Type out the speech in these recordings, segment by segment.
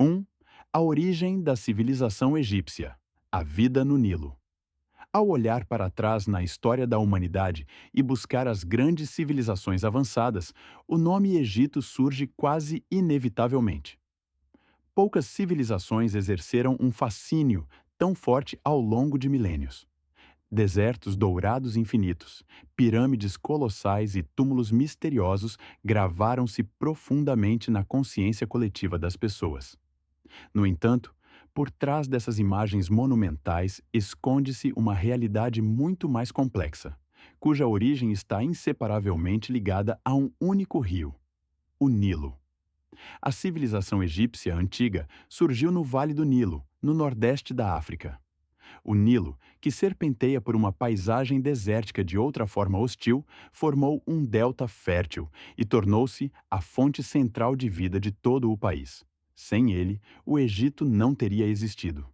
1. A origem da civilização egípcia. A vida no Nilo. Ao olhar para trás na história da humanidade e buscar as grandes civilizações avançadas, o nome Egito surge quase inevitavelmente. Poucas civilizações exerceram um fascínio tão forte ao longo de milênios. Desertos dourados infinitos, pirâmides colossais e túmulos misteriosos gravaram-se profundamente na consciência coletiva das pessoas. No entanto, por trás dessas imagens monumentais esconde-se uma realidade muito mais complexa, cuja origem está inseparavelmente ligada a um único rio, o Nilo. A civilização egípcia antiga surgiu no Vale do Nilo, no nordeste da África. O Nilo, que serpenteia por uma paisagem desértica de outra forma hostil, formou um delta fértil e tornou-se a fonte central de vida de todo o país. Sem ele, o Egito não teria existido.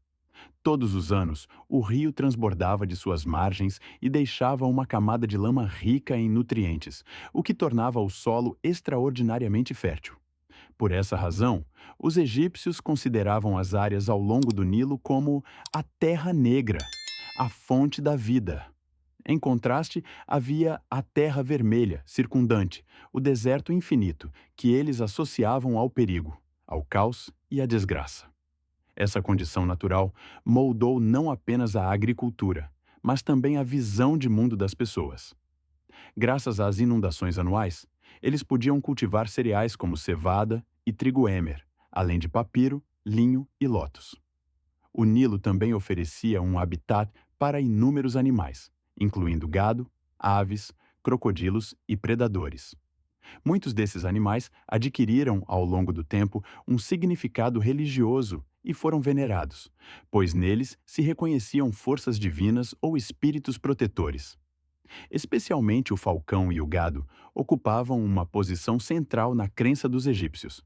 Todos os anos, o rio transbordava de suas margens e deixava uma camada de lama rica em nutrientes, o que tornava o solo extraordinariamente fértil. Por essa razão, os egípcios consideravam as áreas ao longo do Nilo como a Terra Negra, a fonte da vida. Em contraste, havia a Terra Vermelha, circundante, o deserto infinito, que eles associavam ao perigo, ao caos e à desgraça. Essa condição natural moldou não apenas a agricultura, mas também a visão de mundo das pessoas. Graças às inundações anuais, eles podiam cultivar cereais como cevada e trigo émer, além de papiro, linho e lótus. O Nilo também oferecia um habitat para inúmeros animais, incluindo gado, aves, crocodilos e predadores. Muitos desses animais adquiriram, ao longo do tempo, um significado religioso e foram venerados, pois neles se reconheciam forças divinas ou espíritos protetores. Especialmente o falcão e o gado ocupavam uma posição central na crença dos egípcios.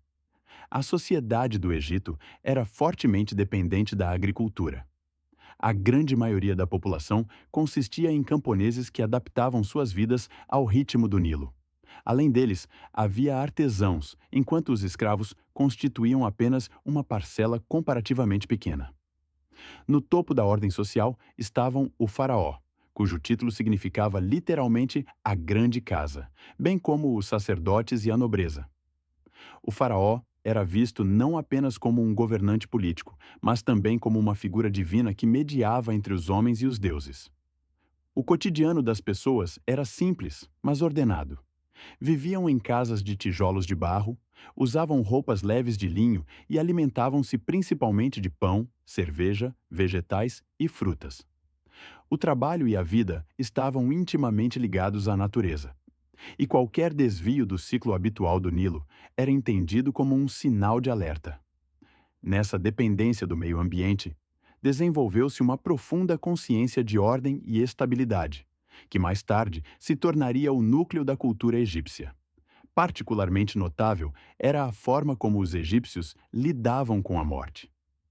A sociedade do Egito era fortemente dependente da agricultura. A grande maioria da população consistia em camponeses que adaptavam suas vidas ao ritmo do Nilo. Além deles, havia artesãos, enquanto os escravos constituíam apenas uma parcela comparativamente pequena. No topo da ordem social estavam o faraó, cujo título significava literalmente a grande casa, bem como os sacerdotes e a nobreza. O faraó era visto não apenas como um governante político, mas também como uma figura divina que mediava entre os homens e os deuses. O cotidiano das pessoas era simples, mas ordenado. Viviam em casas de tijolos de barro, usavam roupas leves de linho e alimentavam-se principalmente de pão, cerveja, vegetais e frutas. O trabalho e a vida estavam intimamente ligados à natureza, e qualquer desvio do ciclo habitual do Nilo era entendido como um sinal de alerta. Nessa dependência do meio ambiente, desenvolveu-se uma profunda consciência de ordem e estabilidade, que mais tarde se tornaria o núcleo da cultura egípcia. Particularmente notável era a forma como os egípcios lidavam com a morte.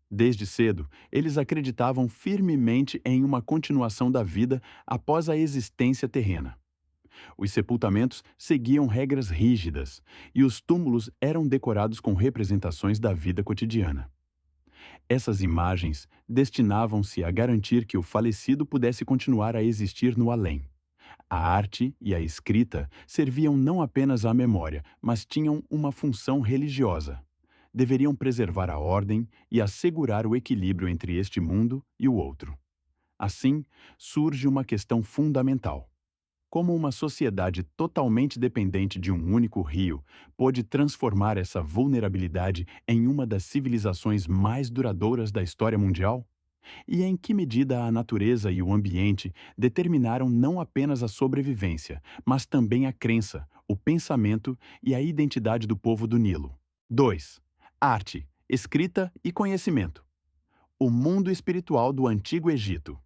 Desde cedo, eles acreditavam firmemente em uma continuação da vida após a existência terrena. Os sepultamentos seguiam regras rígidas e os túmulos eram decorados com representações da vida cotidiana. Essas imagens destinavam-se a garantir que o falecido pudesse continuar a existir no além. A arte e a escrita serviam não apenas à memória, mas tinham uma função religiosa. Deveriam preservar a ordem e assegurar o equilíbrio entre este mundo e o outro. Assim, surge uma questão fundamental. Como uma sociedade totalmente dependente de um único rio pôde transformar essa vulnerabilidade em uma das civilizações mais duradouras da história mundial? E em que medida a natureza e o ambiente determinaram não apenas a sobrevivência, mas também a crença, o pensamento e a identidade do povo do Nilo? 2. Arte, escrita e conhecimento. O mundo espiritual do Antigo Egito.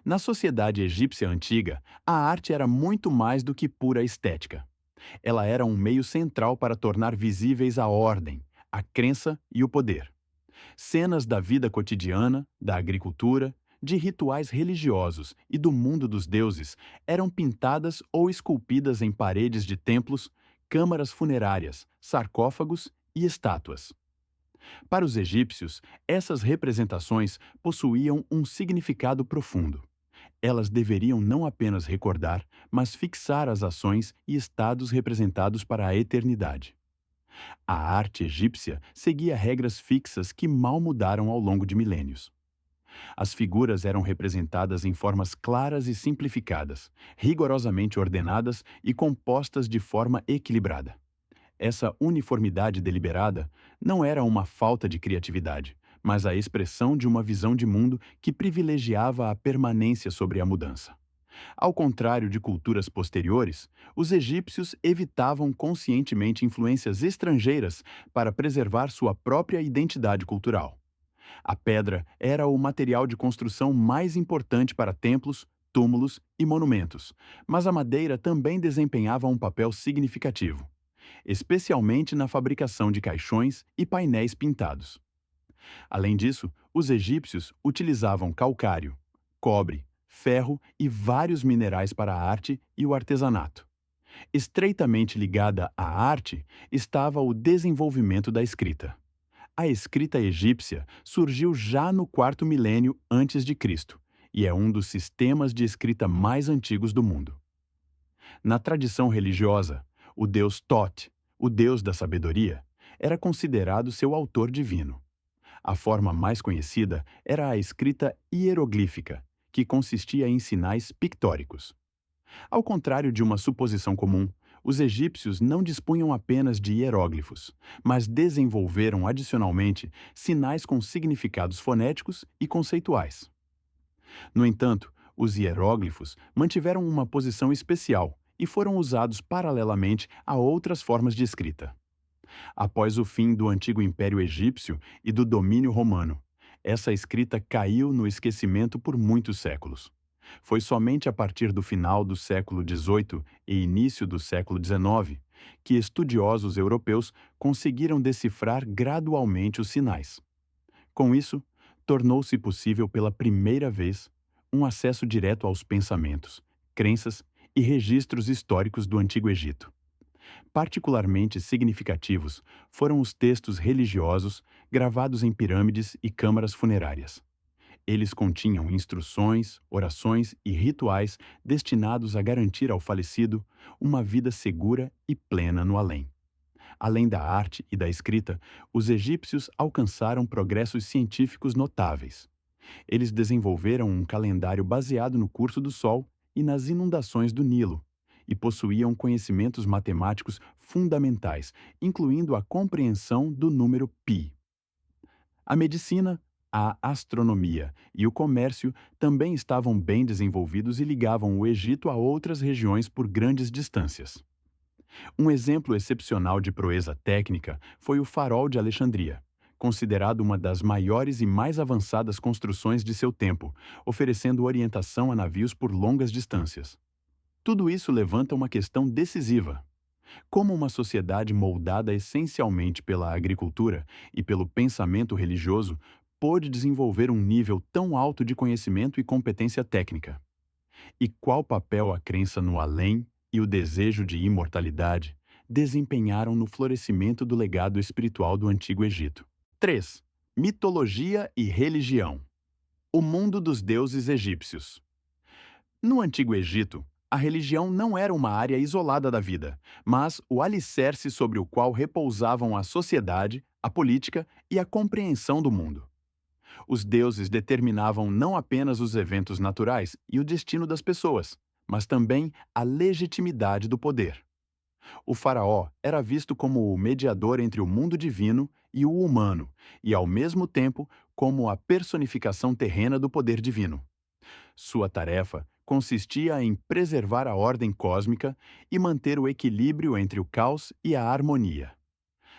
Na sociedade egípcia antiga, a arte era muito mais do que pura estética. Ela era um meio central para tornar visíveis a ordem, a crença e o poder. Cenas da vida cotidiana, da agricultura, de rituais religiosos e do mundo dos deuses eram pintadas ou esculpidas em paredes de templos, câmaras funerárias, sarcófagos e estátuas. Para os egípcios, essas representações possuíam um significado profundo. Elas deveriam não apenas recordar, mas fixar as ações e estados representados para a eternidade. A arte egípcia seguia regras fixas que mal mudaram ao longo de milênios. As figuras eram representadas em formas claras e simplificadas, rigorosamente ordenadas e compostas de forma equilibrada. Essa uniformidade deliberada não era uma falta de criatividade, mas a expressão de uma visão de mundo que privilegiava a permanência sobre a mudança. Ao contrário de culturas posteriores, os egípcios evitavam conscientemente influências estrangeiras para preservar sua própria identidade cultural. A pedra era o material de construção mais importante para templos, túmulos e monumentos, mas a madeira também desempenhava um papel significativo, especialmente na fabricação de caixões e painéis pintados. Além disso, os egípcios utilizavam calcário, cobre, ferro e vários minerais para a arte e o artesanato. Estreitamente ligada à arte estava o desenvolvimento da escrita. A escrita egípcia surgiu já no quarto milênio antes de Cristo e é um dos sistemas de escrita mais antigos do mundo. Na tradição religiosa, o deus Thoth, o deus da sabedoria, era considerado seu autor divino. A forma mais conhecida era a escrita hieroglífica, que consistia em sinais pictóricos. Ao contrário de uma suposição comum, os egípcios não dispunham apenas de hieróglifos, mas desenvolveram adicionalmente sinais com significados fonéticos e conceituais. No entanto, os hieróglifos mantiveram uma posição especial e foram usados paralelamente a outras formas de escrita. Após o fim do antigo Império Egípcio e do domínio romano, essa escrita caiu no esquecimento por muitos séculos. Foi somente a partir do final do século XVIII e início do século XIX que estudiosos europeus conseguiram decifrar gradualmente os sinais. Com isso, tornou-se possível pela primeira vez um acesso direto aos pensamentos, crenças e registros históricos do Antigo Egito. Particularmente significativos foram os textos religiosos gravados em pirâmides e câmaras funerárias. Eles continham instruções, orações e rituais destinados a garantir ao falecido uma vida segura e plena no além. Além da arte e da escrita, os egípcios alcançaram progressos científicos notáveis. Eles desenvolveram um calendário baseado no curso do Sol e nas inundações do Nilo, e possuíam conhecimentos matemáticos fundamentais, incluindo a compreensão do número π. A medicina, a astronomia e o comércio também estavam bem desenvolvidos e ligavam o Egito a outras regiões por grandes distâncias. Um exemplo excepcional de proeza técnica foi o Farol de Alexandria, considerado uma das maiores e mais avançadas construções de seu tempo, oferecendo orientação a navios por longas distâncias. Tudo isso levanta uma questão decisiva. Como uma sociedade moldada essencialmente pela agricultura e pelo pensamento religioso pôde desenvolver um nível tão alto de conhecimento e competência técnica? E qual papel a crença no além e o desejo de imortalidade desempenharam no florescimento do legado espiritual do Antigo Egito? 3. Mitologia e religião. O mundo dos deuses egípcios. No Antigo Egito, a religião não era uma área isolada da vida, mas o alicerce sobre o qual repousavam a sociedade, a política e a compreensão do mundo. Os deuses determinavam não apenas os eventos naturais e o destino das pessoas, mas também a legitimidade do poder. O faraó era visto como o mediador entre o mundo divino e o humano, e ao mesmo tempo como a personificação terrena do poder divino. Sua tarefa consistia em preservar a ordem cósmica e manter o equilíbrio entre o caos e a harmonia.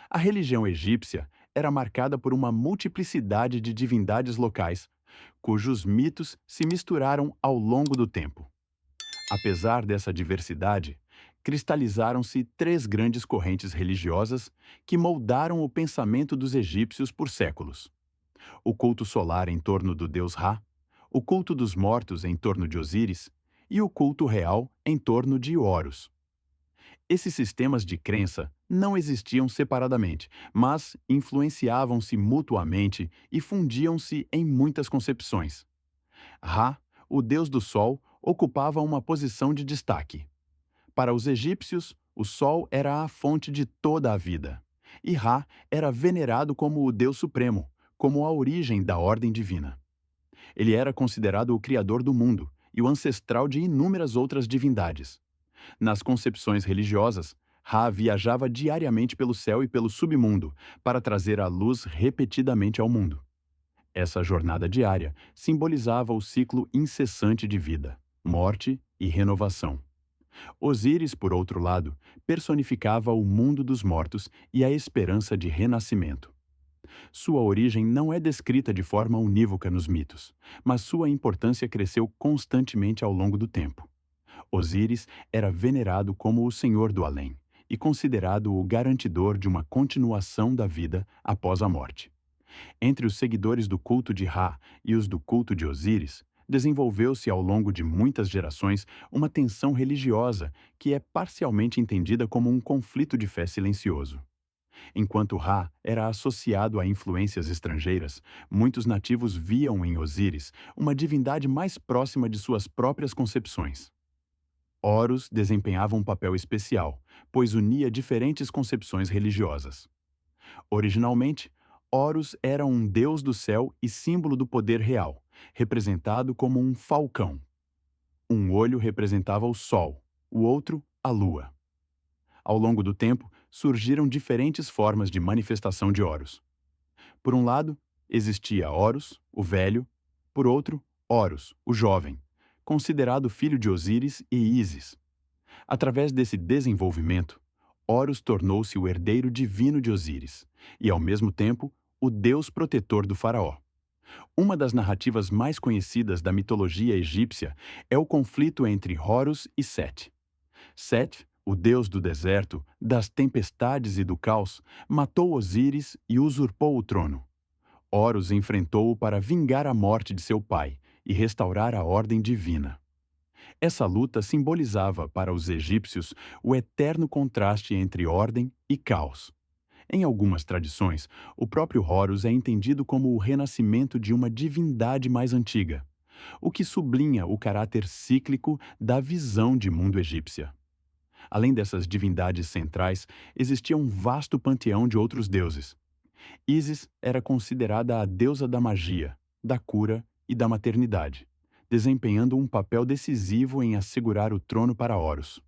A religião egípcia era marcada por uma multiplicidade de divindades locais, cujos mitos se misturaram ao longo do tempo. Apesar dessa diversidade, cristalizaram-se três grandes correntes religiosas que moldaram o pensamento dos egípcios por séculos: o culto solar em torno do deus Ra, o culto dos mortos em torno de Osíris e o culto real em torno de Horus. Esses sistemas de crença não existiam separadamente, mas influenciavam-se mutuamente e fundiam-se em muitas concepções. Ra, o deus do sol, ocupava uma posição de destaque. Para os egípcios, o sol era a fonte de toda a vida. E Ra era venerado como o Deus Supremo, como a origem da ordem divina. Ele era considerado o criador do mundo e o ancestral de inúmeras outras divindades. Nas concepções religiosas, Ra viajava diariamente pelo céu e pelo submundo para trazer a luz repetidamente ao mundo. Essa jornada diária simbolizava o ciclo incessante de vida, morte e renovação. Osíris, por outro lado, personificava o mundo dos mortos e a esperança de renascimento. Sua origem não é descrita de forma unívoca nos mitos, mas sua importância cresceu constantemente ao longo do tempo. Osíris era venerado como o Senhor do Além e considerado o garantidor de uma continuação da vida após a morte. Entre os seguidores do culto de Ra e os do culto de Osíris, desenvolveu-se ao longo de muitas gerações uma tensão religiosa que é parcialmente entendida como um conflito de fé silencioso. Enquanto Ra era associado a influências estrangeiras, muitos nativos viam em Osíris uma divindade mais próxima de suas próprias concepções. Horus desempenhava um papel especial, pois unia diferentes concepções religiosas. Originalmente, Horus era um deus do céu e símbolo do poder real, representado como um falcão. Um olho representava o sol, o outro, a lua. Ao longo do tempo, surgiram diferentes formas de manifestação de Horus. Por um lado, existia Horus, o velho; por outro, Horus, o jovem, considerado filho de Osíris e Ísis. Através desse desenvolvimento, Horus tornou-se o herdeiro divino de Osíris e, ao mesmo tempo, o deus protetor do faraó. Uma das narrativas mais conhecidas da mitologia egípcia é o conflito entre Horus e Sete. Sete, o deus do deserto, das tempestades e do caos, matou Osíris e usurpou o trono. Horus enfrentou-o para vingar a morte de seu pai e restaurar a ordem divina. Essa luta simbolizava para os egípcios o eterno contraste entre ordem e caos. Em algumas tradições, o próprio Horus é entendido como o renascimento de uma divindade mais antiga, o que sublinha o caráter cíclico da visão de mundo egípcia. Além dessas divindades centrais, existia um vasto panteão de outros deuses. Ísis era considerada a deusa da magia, da cura e da maternidade, desempenhando um papel decisivo em assegurar o trono para Horus.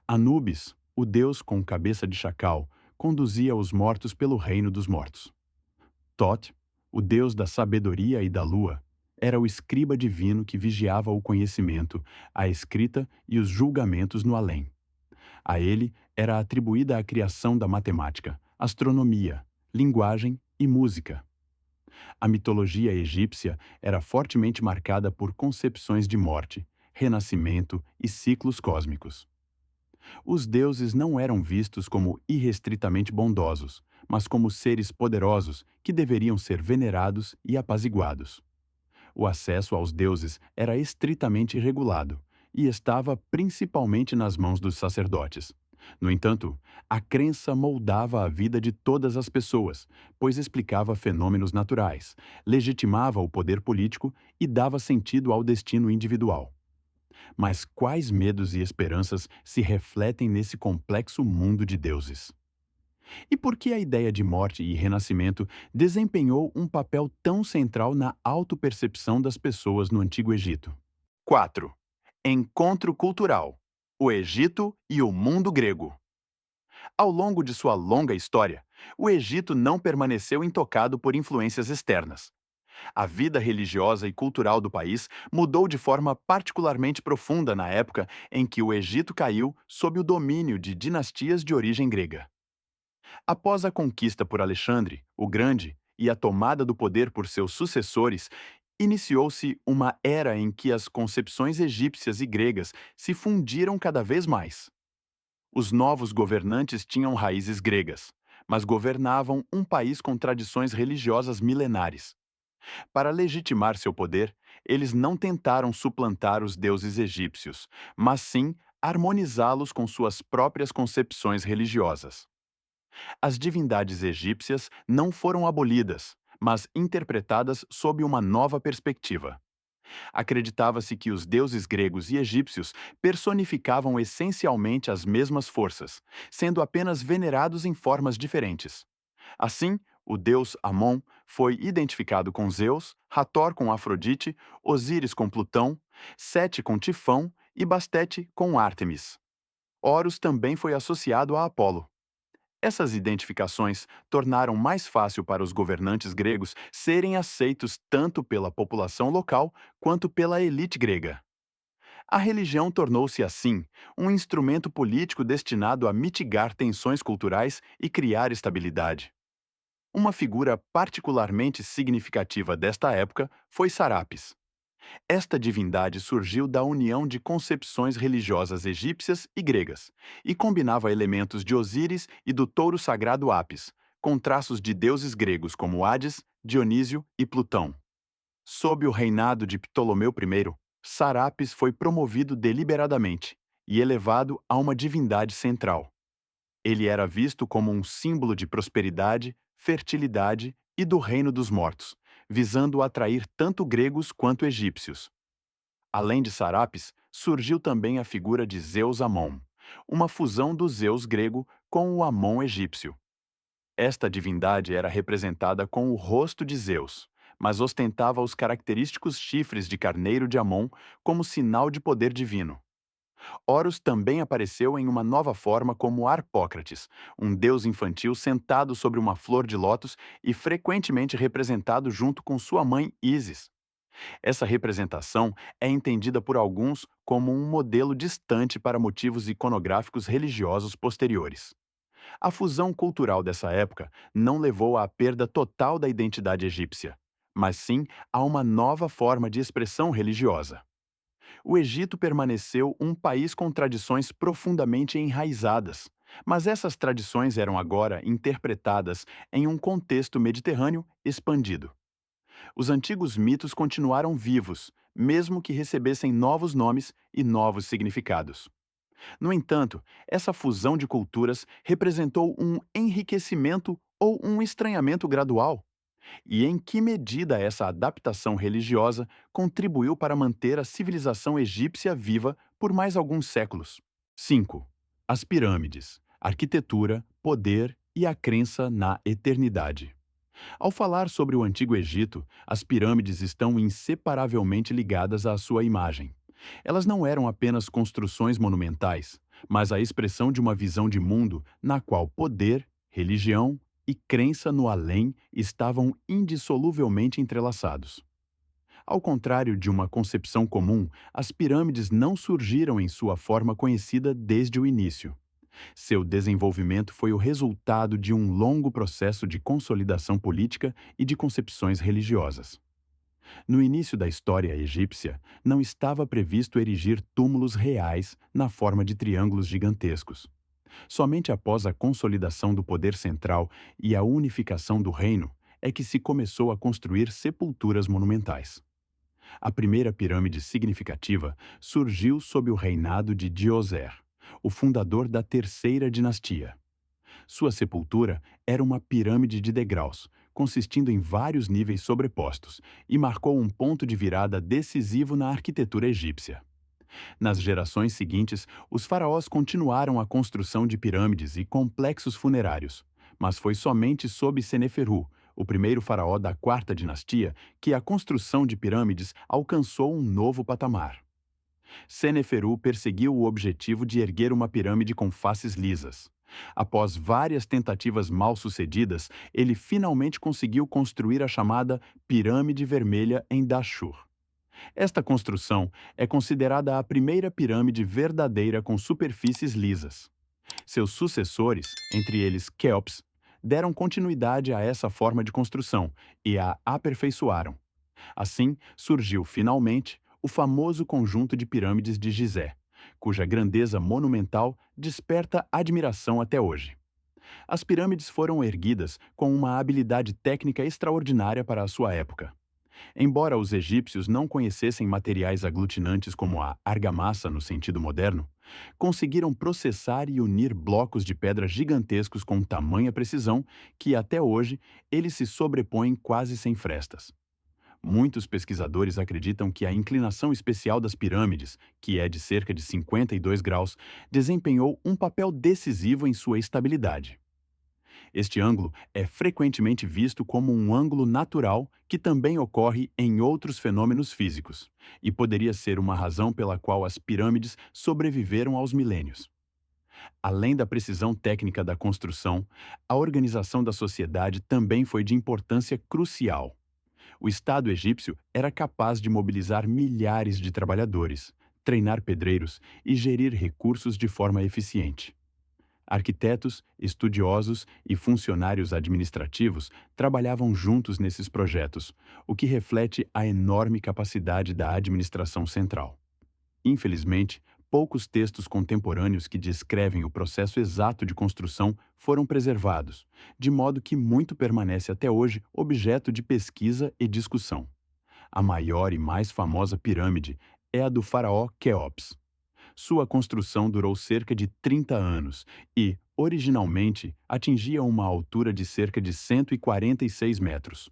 Anubis, o deus com cabeça de chacal, conduzia os mortos pelo reino dos mortos. Thoth, o deus da sabedoria e da lua, era o escriba divino que vigiava o conhecimento, a escrita e os julgamentos no além. A ele era atribuída a criação da matemática, astronomia, linguagem e música. A mitologia egípcia era fortemente marcada por concepções de morte, renascimento e ciclos cósmicos. Os deuses não eram vistos como irrestritamente bondosos, mas como seres poderosos que deveriam ser venerados e apaziguados. O acesso aos deuses era estritamente regulado e estava principalmente nas mãos dos sacerdotes. No entanto, a crença moldava a vida de todas as pessoas, pois explicava fenômenos naturais, legitimava o poder político e dava sentido ao destino individual. Mas quais medos e esperanças se refletem nesse complexo mundo de deuses? E por que a ideia de morte e renascimento desempenhou um papel tão central na autopercepção das pessoas no Antigo Egito? 4. Encontro cultural: o Egito e o mundo grego. Ao longo de sua longa história, o Egito não permaneceu intocado por influências externas. A vida religiosa e cultural do país mudou de forma particularmente profunda na época em que o Egito caiu sob o domínio de dinastias de origem grega. Após a conquista por Alexandre, o Grande, e a tomada do poder por seus sucessores, iniciou-se uma era em que as concepções egípcias e gregas se fundiram cada vez mais. Os novos governantes tinham raízes gregas, mas governavam um país com tradições religiosas milenares. Para legitimar seu poder, eles não tentaram suplantar os deuses egípcios, mas sim harmonizá-los com suas próprias concepções religiosas. As divindades egípcias não foram abolidas, mas interpretadas sob uma nova perspectiva. Acreditava-se que os deuses gregos e egípcios personificavam essencialmente as mesmas forças, sendo apenas venerados em formas diferentes. Assim, o deus Amon foi identificado com Zeus, Hathor com Afrodite, Osíris com Plutão, Sete com Tifão e Bastete com Ártemis. Horus também foi associado a Apolo. Essas identificações tornaram mais fácil para os governantes gregos serem aceitos tanto pela população local quanto pela elite grega. A religião tornou-se, assim, um instrumento político destinado a mitigar tensões culturais e criar estabilidade. Uma figura particularmente significativa desta época foi Sarapis. Esta divindade surgiu da união de concepções religiosas egípcias e gregas, e combinava elementos de Osíris e do touro sagrado Apis, com traços de deuses gregos como Hades, Dionísio e Plutão. Sob o reinado de Ptolomeu I, Sarapis foi promovido deliberadamente e elevado a uma divindade central. Ele era visto como um símbolo de prosperidade, fertilidade e do reino dos mortos, visando atrair tanto gregos quanto egípcios. Além de Sarapis, surgiu também a figura de Zeus Amon, uma fusão do Zeus grego com o Amon egípcio. Esta divindade era representada com o rosto de Zeus, mas ostentava os característicos chifres de carneiro de Amon como sinal de poder divino. Horus também apareceu em uma nova forma como Harpócrates, um deus infantil sentado sobre uma flor de lótus e frequentemente representado junto com sua mãe Ísis. Essa representação é entendida por alguns como um modelo distante para motivos iconográficos religiosos posteriores. A fusão cultural dessa época não levou à perda total da identidade egípcia, mas sim a uma nova forma de expressão religiosa. O Egito permaneceu um país com tradições profundamente enraizadas, mas essas tradições eram agora interpretadas em um contexto mediterrâneo expandido. Os antigos mitos continuaram vivos, mesmo que recebessem novos nomes e novos significados. No entanto, essa fusão de culturas representou um enriquecimento ou um estranhamento gradual. E em que medida essa adaptação religiosa contribuiu para manter a civilização egípcia viva por mais alguns séculos? 5. As pirâmides, arquitetura, poder e a crença na eternidade. Ao falar sobre o Antigo Egito, as pirâmides estão inseparavelmente ligadas à sua imagem. Elas não eram apenas construções monumentais, mas a expressão de uma visão de mundo na qual poder, religião e crença no além estavam indissoluvelmente entrelaçados. Ao contrário de uma concepção comum, as pirâmides não surgiram em sua forma conhecida desde o início. Seu desenvolvimento foi o resultado de um longo processo de consolidação política e de concepções religiosas. No início da história egípcia, não estava previsto erigir túmulos reais na forma de triângulos gigantescos. Somente após a consolidação do poder central e a unificação do reino é que se começou a construir sepulturas monumentais. A primeira pirâmide significativa surgiu sob o reinado de Djoser, o fundador da terceira dinastia. Sua sepultura era uma pirâmide de degraus, consistindo em vários níveis sobrepostos, e marcou um ponto de virada decisivo na arquitetura egípcia. Nas gerações seguintes, os faraós continuaram a construção de pirâmides e complexos funerários, mas foi somente sob Seneferu, o primeiro faraó da quarta dinastia, que a construção de pirâmides alcançou um novo patamar. Seneferu perseguiu o objetivo de erguer uma pirâmide com faces lisas. Após várias tentativas mal-sucedidas, ele finalmente conseguiu construir a chamada Pirâmide Vermelha em Dashur. Esta construção é considerada a primeira pirâmide verdadeira com superfícies lisas. Seus sucessores, entre eles Quéops, deram continuidade a essa forma de construção e a aperfeiçoaram. Assim, surgiu finalmente o famoso conjunto de pirâmides de Gizé, cuja grandeza monumental desperta admiração até hoje. As pirâmides foram erguidas com uma habilidade técnica extraordinária para a sua época. Embora os egípcios não conhecessem materiais aglutinantes como a argamassa no sentido moderno, conseguiram processar e unir blocos de pedra gigantescos com tamanha precisão que, até hoje, eles se sobrepõem quase sem frestas. Muitos pesquisadores acreditam que a inclinação especial das pirâmides, que é de cerca de 52 graus, desempenhou um papel decisivo em sua estabilidade. Este ângulo é frequentemente visto como um ângulo natural que também ocorre em outros fenômenos físicos, e poderia ser uma razão pela qual as pirâmides sobreviveram aos milênios. Além da precisão técnica da construção, a organização da sociedade também foi de importância crucial. O Estado egípcio era capaz de mobilizar milhares de trabalhadores, treinar pedreiros e gerir recursos de forma eficiente. Arquitetos, estudiosos e funcionários administrativos trabalhavam juntos nesses projetos, o que reflete a enorme capacidade da administração central. Infelizmente, poucos textos contemporâneos que descrevem o processo exato de construção foram preservados, de modo que muito permanece até hoje objeto de pesquisa e discussão. A maior e mais famosa pirâmide é a do faraó Quéops. Sua construção durou cerca de 30 anos e, originalmente, atingia uma altura de cerca de 146 metros.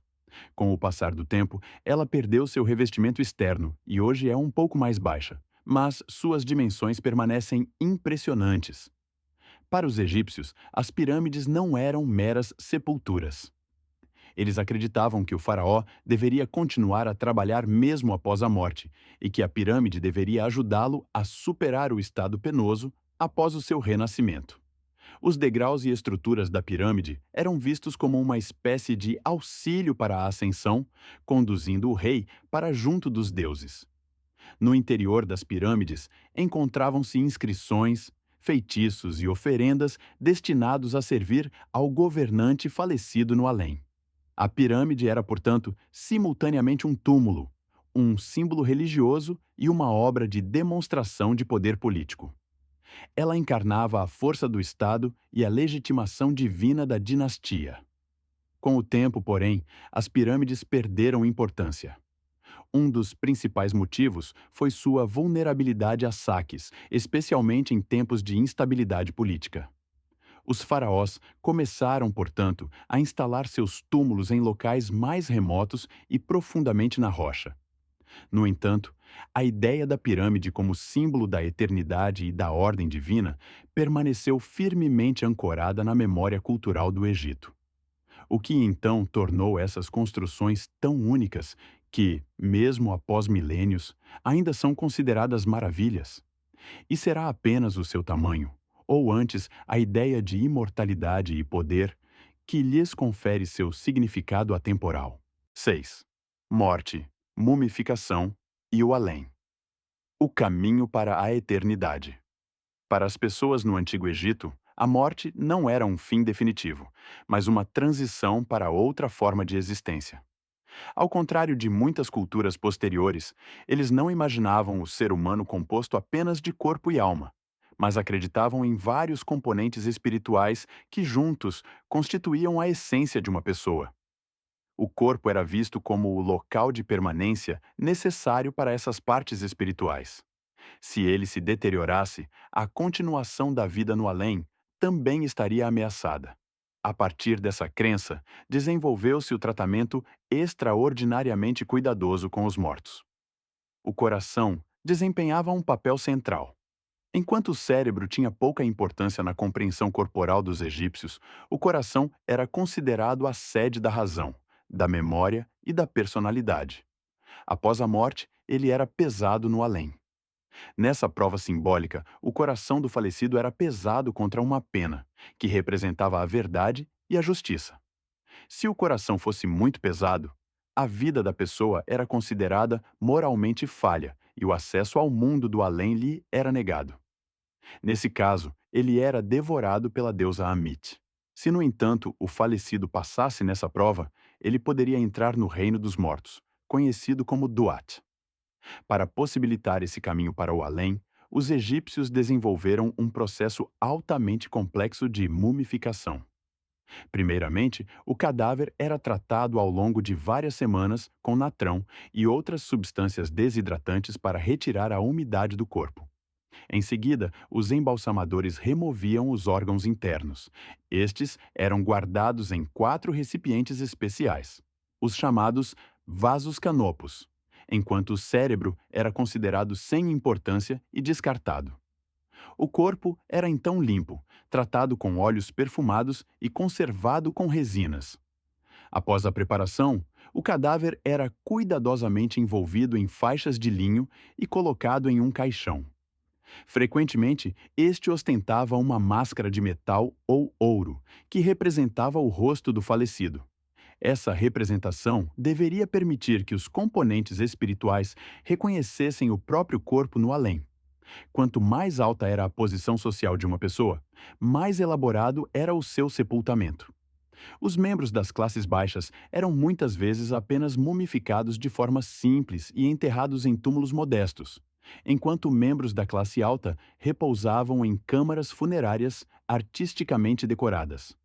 Com o passar do tempo, ela perdeu seu revestimento externo e hoje é um pouco mais baixa, mas suas dimensões permanecem impressionantes. Para os egípcios, as pirâmides não eram meras sepulturas. Eles acreditavam que o faraó deveria continuar a trabalhar mesmo após a morte e que a pirâmide deveria ajudá-lo a superar o estado penoso após o seu renascimento. Os degraus e estruturas da pirâmide eram vistos como uma espécie de auxílio para a ascensão, conduzindo o rei para junto dos deuses. No interior das pirâmides encontravam-se inscrições, feitiços e oferendas destinados a servir ao governante falecido no além. A pirâmide era, portanto, simultaneamente um túmulo, um símbolo religioso e uma obra de demonstração de poder político. Ela encarnava a força do Estado e a legitimação divina da dinastia. Com o tempo, porém, as pirâmides perderam importância. Um dos principais motivos foi sua vulnerabilidade a saques, especialmente em tempos de instabilidade política. Os faraós começaram, portanto, a instalar seus túmulos em locais mais remotos e profundamente na rocha. No entanto, a ideia da pirâmide como símbolo da eternidade e da ordem divina permaneceu firmemente ancorada na memória cultural do Egito. O que então tornou essas construções tão únicas que, mesmo após milênios, ainda são consideradas maravilhas? E será apenas o seu tamanho, ou antes a ideia de imortalidade e poder, que lhes confere seu significado atemporal? 6. Morte, mumificação e o além. O caminho para a eternidade. Para as pessoas no Antigo Egito, a morte não era um fim definitivo, mas uma transição para outra forma de existência. Ao contrário de muitas culturas posteriores, eles não imaginavam o ser humano composto apenas de corpo e alma, mas acreditavam em vários componentes espirituais que juntos constituíam a essência de uma pessoa. O corpo era visto como o local de permanência necessário para essas partes espirituais. Se ele se deteriorasse, a continuação da vida no além também estaria ameaçada. A partir dessa crença, desenvolveu-se o tratamento extraordinariamente cuidadoso com os mortos. O coração desempenhava um papel central. Enquanto o cérebro tinha pouca importância na compreensão corporal dos egípcios, o coração era considerado a sede da razão, da memória e da personalidade. Após a morte, ele era pesado no além. Nessa prova simbólica, o coração do falecido era pesado contra uma pena, que representava a verdade e a justiça. Se o coração fosse muito pesado, a vida da pessoa era considerada moralmente falha e o acesso ao mundo do além lhe era negado. Nesse caso, ele era devorado pela deusa Amit. Se, no entanto, o falecido passasse nessa prova, ele poderia entrar no reino dos mortos, conhecido como Duat. Para possibilitar esse caminho para o além, os egípcios desenvolveram um processo altamente complexo de mumificação. Primeiramente, o cadáver era tratado ao longo de várias semanas com natrão e outras substâncias desidratantes para retirar a umidade do corpo. Em seguida, os embalsamadores removiam os órgãos internos. Estes eram guardados em 4 recipientes especiais, os chamados vasos canopos, enquanto o cérebro era considerado sem importância e descartado. O corpo era então limpo, tratado com óleos perfumados e conservado com resinas. Após a preparação, o cadáver era cuidadosamente envolvido em faixas de linho e colocado em um caixão. Frequentemente, este ostentava uma máscara de metal ou ouro, que representava o rosto do falecido. Essa representação deveria permitir que os componentes espirituais reconhecessem o próprio corpo no além. Quanto mais alta era a posição social de uma pessoa, mais elaborado era o seu sepultamento. Os membros das classes baixas eram muitas vezes apenas mumificados de forma simples e enterrados em túmulos modestos, enquanto membros da classe alta repousavam em câmaras funerárias artisticamente decoradas.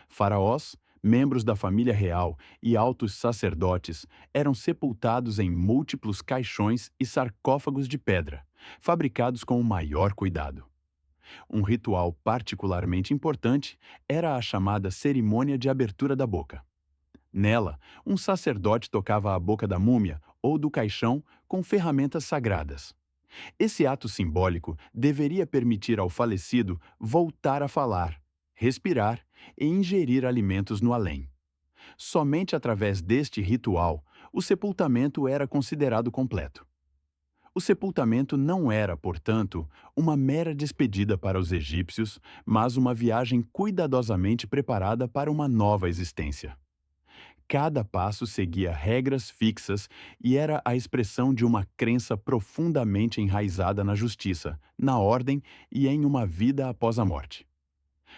Faraós, membros da família real e altos sacerdotes eram sepultados em múltiplos caixões e sarcófagos de pedra, fabricados com o maior cuidado. Um ritual particularmente importante era a chamada cerimônia de abertura da boca. Nela, um sacerdote tocava a boca da múmia ou do caixão com ferramentas sagradas. Esse ato simbólico deveria permitir ao falecido voltar a falar, respirar e ingerir alimentos no além. Somente através deste ritual, o sepultamento era considerado completo. O sepultamento não era, portanto, uma mera despedida para os egípcios, mas uma viagem cuidadosamente preparada para uma nova existência. Cada passo seguia regras fixas e era a expressão de uma crença profundamente enraizada na justiça, na ordem e em uma vida após a morte.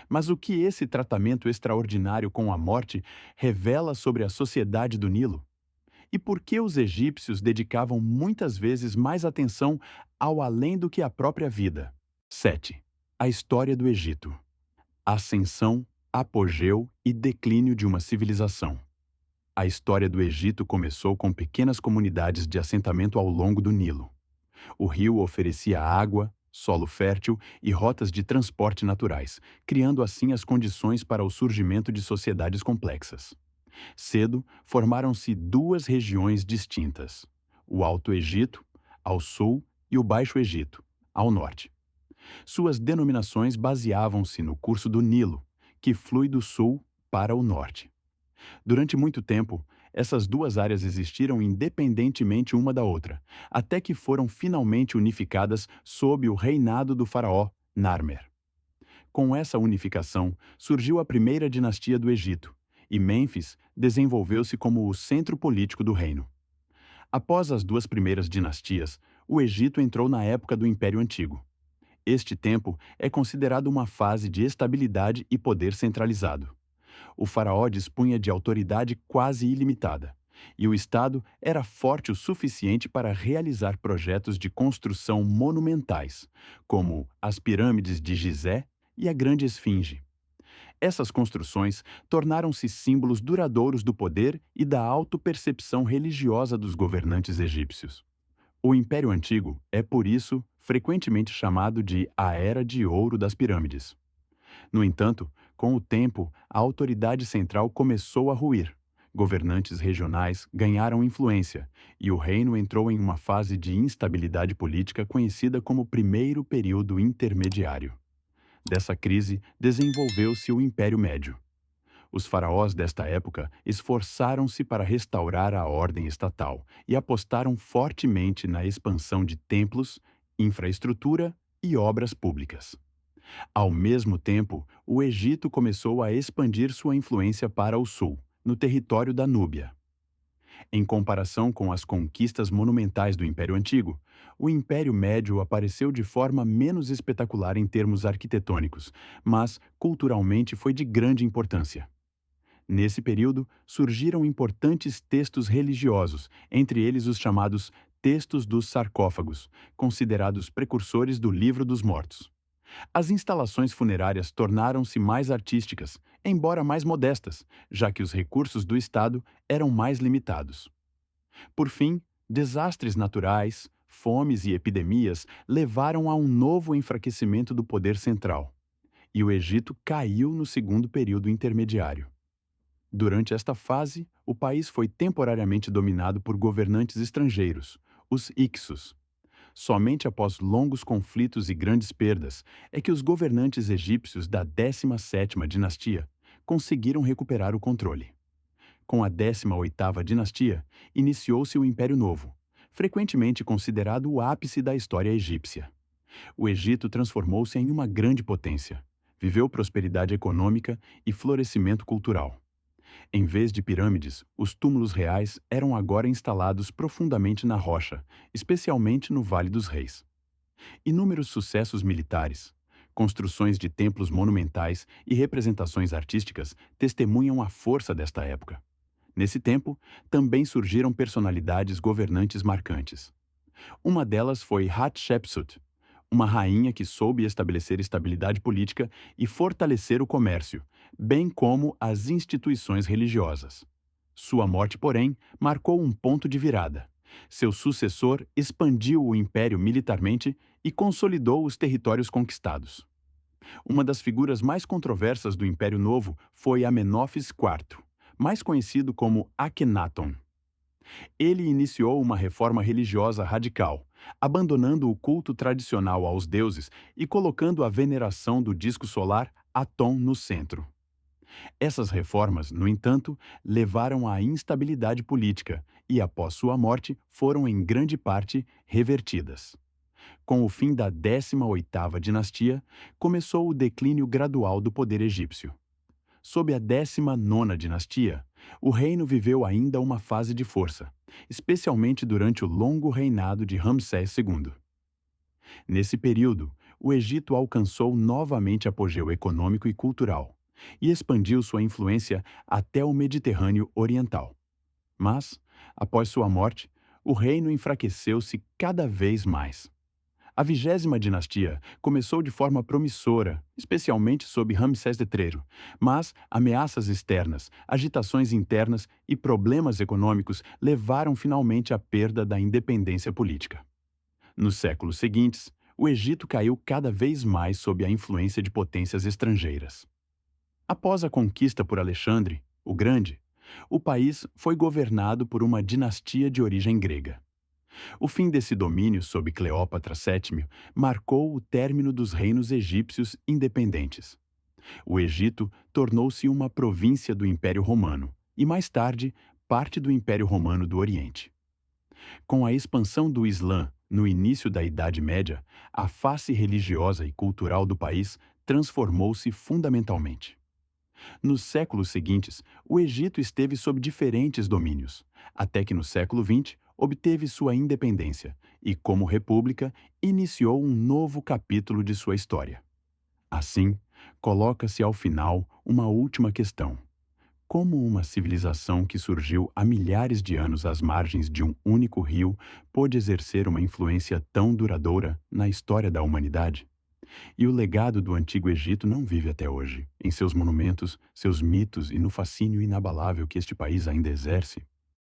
Mas o que esse tratamento extraordinário com a morte revela sobre a sociedade do Nilo? E por que os egípcios dedicavam muitas vezes mais atenção ao além do que à própria vida? 7. A história do Egito. Ascensão, apogeu e declínio de uma civilização. A história do Egito começou com pequenas comunidades de assentamento ao longo do Nilo. O rio oferecia água, solo fértil e rotas de transporte naturais, criando assim as condições para o surgimento de sociedades complexas. Cedo, formaram-se 2 regiões distintas: o Alto Egito, ao sul, e o Baixo Egito, ao norte. Suas denominações baseavam-se no curso do Nilo, que flui do sul para o norte. Durante muito tempo, essas 2 áreas existiram independentemente uma da outra, até que foram finalmente unificadas sob o reinado do faraó Narmer. Com essa unificação, surgiu a primeira dinastia do Egito, e Mênfis desenvolveu-se como o centro político do reino. Após as 2 primeiras dinastias, o Egito entrou na época do Império Antigo. Este tempo é considerado uma fase de estabilidade e poder centralizado. O faraó dispunha de autoridade quase ilimitada, e o Estado era forte o suficiente para realizar projetos de construção monumentais, como as pirâmides de Gizé e a Grande Esfinge. Essas construções tornaram-se símbolos duradouros do poder e da autopercepção religiosa dos governantes egípcios. O Império Antigo é, por isso, frequentemente chamado de a Era de Ouro das Pirâmides. No entanto, com o tempo, a autoridade central começou a ruir. Governantes regionais ganharam influência e o reino entrou em uma fase de instabilidade política conhecida como Primeiro Período Intermediário. Dessa crise, desenvolveu-se o Império Médio. Os faraós desta época esforçaram-se para restaurar a ordem estatal e apostaram fortemente na expansão de templos, infraestrutura e obras públicas. Ao mesmo tempo, o Egito começou a expandir sua influência para o sul, no território da Núbia. Em comparação com as conquistas monumentais do Império Antigo, o Império Médio apareceu de forma menos espetacular em termos arquitetônicos, mas culturalmente foi de grande importância. Nesse período, surgiram importantes textos religiosos, entre eles os chamados Textos dos Sarcófagos, considerados precursores do Livro dos Mortos. As instalações funerárias tornaram-se mais artísticas, embora mais modestas, já que os recursos do Estado eram mais limitados. Por fim, desastres naturais, fomes e epidemias levaram a um novo enfraquecimento do poder central, e o Egito caiu no segundo período intermediário. Durante esta fase, o país foi temporariamente dominado por governantes estrangeiros, os Hyksos. Somente após longos conflitos e grandes perdas é que os governantes egípcios da 17ª dinastia conseguiram recuperar o controle. Com a 18ª dinastia, iniciou-se o Império Novo, frequentemente considerado o ápice da história egípcia. O Egito transformou-se em uma grande potência, viveu prosperidade econômica e florescimento cultural. Em vez de pirâmides, os túmulos reais eram agora instalados profundamente na rocha, especialmente no Vale dos Reis. Inúmeros sucessos militares, construções de templos monumentais e representações artísticas testemunham a força desta época. Nesse tempo, também surgiram personalidades governantes marcantes. Uma delas foi Hatshepsut, uma rainha que soube estabelecer estabilidade política e fortalecer o comércio, bem como as instituições religiosas. Sua morte, porém, marcou um ponto de virada. Seu sucessor expandiu o império militarmente e consolidou os territórios conquistados. Uma das figuras mais controversas do Império Novo foi Amenófis IV, mais conhecido como Akhenaton. Ele iniciou uma reforma religiosa radical, abandonando o culto tradicional aos deuses e colocando a veneração do disco solar Aton no centro. Essas reformas, no entanto, levaram à instabilidade política e, após sua morte, foram em grande parte revertidas. Com o fim da 18ª dinastia, começou o declínio gradual do poder egípcio. Sob a 19ª dinastia, o reino viveu ainda uma fase de força, especialmente durante o longo reinado de Ramsés II. Nesse período, o Egito alcançou novamente apogeu econômico e cultural, e expandiu sua influência até o Mediterrâneo Oriental. Mas, após sua morte, o reino enfraqueceu-se cada vez mais. A 20ª dinastia começou de forma promissora, especialmente sob Ramsés III, mas ameaças externas, agitações internas e problemas econômicos levaram finalmente à perda da independência política. Nos séculos seguintes, o Egito caiu cada vez mais sob a influência de potências estrangeiras. Após a conquista por Alexandre, o Grande, o país foi governado por uma dinastia de origem grega. O fim desse domínio sob Cleópatra VII marcou o término dos reinos egípcios independentes. O Egito tornou-se uma província do Império Romano e, mais tarde, parte do Império Romano do Oriente. Com a expansão do Islã no início da Idade Média, a face religiosa e cultural do país transformou-se fundamentalmente. Nos séculos seguintes, o Egito esteve sob diferentes domínios, até que no século XX obteve sua independência e, como república, iniciou um novo capítulo de sua história. Assim, coloca-se ao final uma última questão. Como uma civilização que surgiu há milhares de anos às margens de um único rio pôde exercer uma influência tão duradoura na história da humanidade? E o legado do Antigo Egito não vive até hoje, em seus monumentos, seus mitos e no fascínio inabalável que este país ainda exerce?